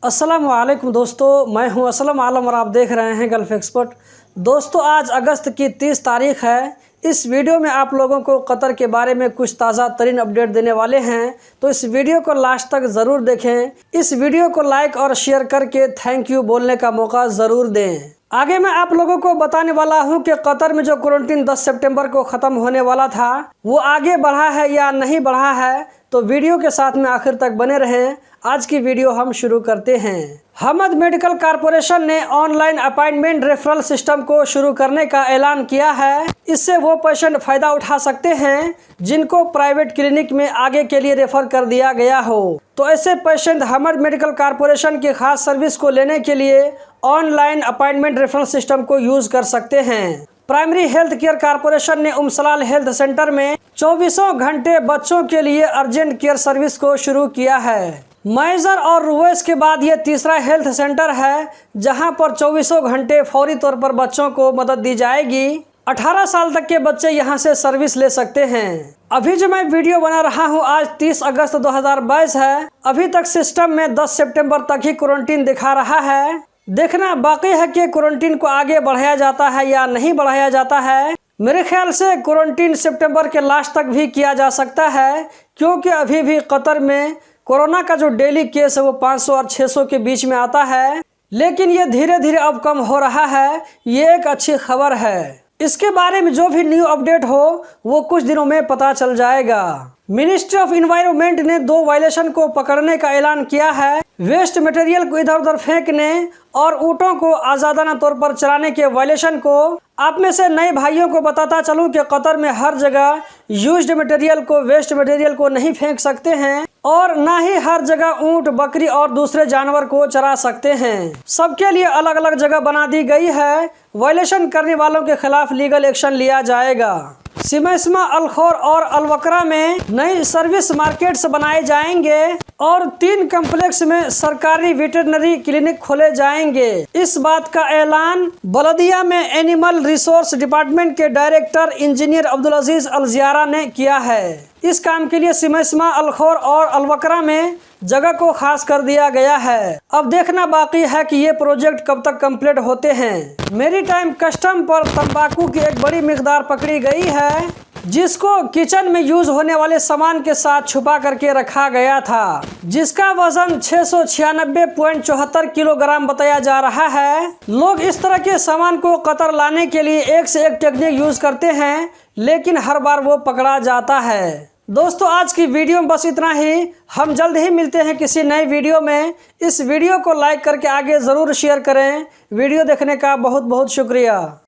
अस्सलाम वालेकुम दोस्तों, मैं हूं असलम आलम और आप देख रहे हैं गल्फ़ एक्सपर्ट। दोस्तों, आज अगस्त की 30 तारीख़ है। इस वीडियो में आप लोगों को कतर के बारे में कुछ ताज़ा तरीन अपडेट देने वाले हैं, तो इस वीडियो को लास्ट तक ज़रूर देखें। इस वीडियो को लाइक और शेयर करके थैंक यू बोलने का मौका ज़रूर दें। आगे मैं आप लोगों को बताने वाला हूं कि कतर में जो क्वारंटीन 10 सितंबर को ख़त्म होने वाला था वो आगे बढ़ा है या नहीं बढ़ा है, तो वीडियो के साथ में आखिर तक बने रहें। आज की वीडियो हम शुरू करते हैं। हमद मेडिकल कॉरपोरेशन ने ऑनलाइन अपॉइंटमेंट रेफरल सिस्टम को शुरू करने का ऐलान किया है। इससे वो पेशेंट फ़ायदा उठा सकते हैं जिनको प्राइवेट क्लिनिक में आगे के लिए रेफर कर दिया गया हो। तो ऐसे पेशेंट हमद मेडिकल कॉरपोरेशन की खास सर्विस को लेने के लिए ऑनलाइन अपॉइंटमेंट रेफरल सिस्टम को यूज़ कर सकते हैं। प्राइमरी हेल्थ केयर कॉरपोरेशन ने सलाल हेल्थ सेंटर में 24 घंटे बच्चों के लिए अर्जेंट केयर सर्विस को शुरू किया है। मैजर और रुवैस के बाद ये तीसरा हेल्थ सेंटर है जहां पर 24 घंटे फौरी तौर पर बच्चों को मदद दी जाएगी। 18 साल तक के बच्चे यहां से सर्विस ले सकते हैं। अभी जो मैं वीडियो बना रहा हूं, आज 30 अगस्त 2022 है। अभी तक सिस्टम में 10 सितंबर तक ही क्वारंटीन दिखा रहा है। देखना बाकी है कि क्वारंटीन को आगे बढ़ाया जाता है या नहीं बढ़ाया जाता है। मेरे ख्याल से क्वारंटीन सितंबर के लास्ट तक भी किया जा सकता है, क्योंकि अभी भी कतर में कोरोना का जो डेली केस है वो 500 और 600 के बीच में आता है, लेकिन ये धीरे धीरे अब कम हो रहा है। ये एक अच्छी खबर है। इसके बारे में जो भी न्यू अपडेट हो वो कुछ दिनों में पता चल जाएगा। मिनिस्ट्री ऑफ इन्वायरमेंट ने 2 वायलेशन को पकड़ने का ऐलान किया है। वेस्ट मटेरियल को इधर उधर फेंकने और ऊँटों को आज़ादाना तौर पर चलाने के वायलेशन को। आप में से नए भाइयों को बताता चलूं कि कतर में हर जगह यूज्ड मटेरियल को, वेस्ट मटेरियल को नहीं फेंक सकते हैं और ना ही हर जगह ऊँट, बकरी और दूसरे जानवर को चरा सकते हैं। सबके लिए अलग अलग जगह बना दी गई है। वायलेशन करने वालों के खिलाफ लीगल एक्शन लिया जाएगा। सिमैस्मा, अल-खौर और अल-वकरा में नई सर्विस मार्केट्स बनाए जाएंगे और 3 कम्प्लेक्स में सरकारी वेटरनरी क्लिनिक खोले जाएंगे। इस बात का ऐलान बलदिया में एनिमल रिसोर्स डिपार्टमेंट के डायरेक्टर इंजीनियर अब्दुल अजीज अल ज़ियारा ने किया है। इस काम के लिए सिमैस्मा, अल-खौर और अल-वकरा में जगह को खास कर दिया गया है। अब देखना बाकी है कि ये प्रोजेक्ट कब तक कंप्लीट होते हैं। मेरीटाइम कस्टम पर तंबाकू की एक बड़ी मिकदार पकड़ी गई है, जिसको किचन में यूज होने वाले सामान के साथ छुपा करके रखा गया था, जिसका वजन 696.74 किलोग्राम बताया जा रहा है। लोग इस तरह के सामान को कतर लाने के लिए एक से एक टेक्निक यूज करते हैं, लेकिन हर बार वो पकड़ा जाता है। दोस्तों, आज की वीडियो में बस इतना ही। हम जल्द ही मिलते हैं किसी नए वीडियो में। इस वीडियो को लाइक करके आगे ज़रूर शेयर करें। वीडियो देखने का बहुत बहुत शुक्रिया।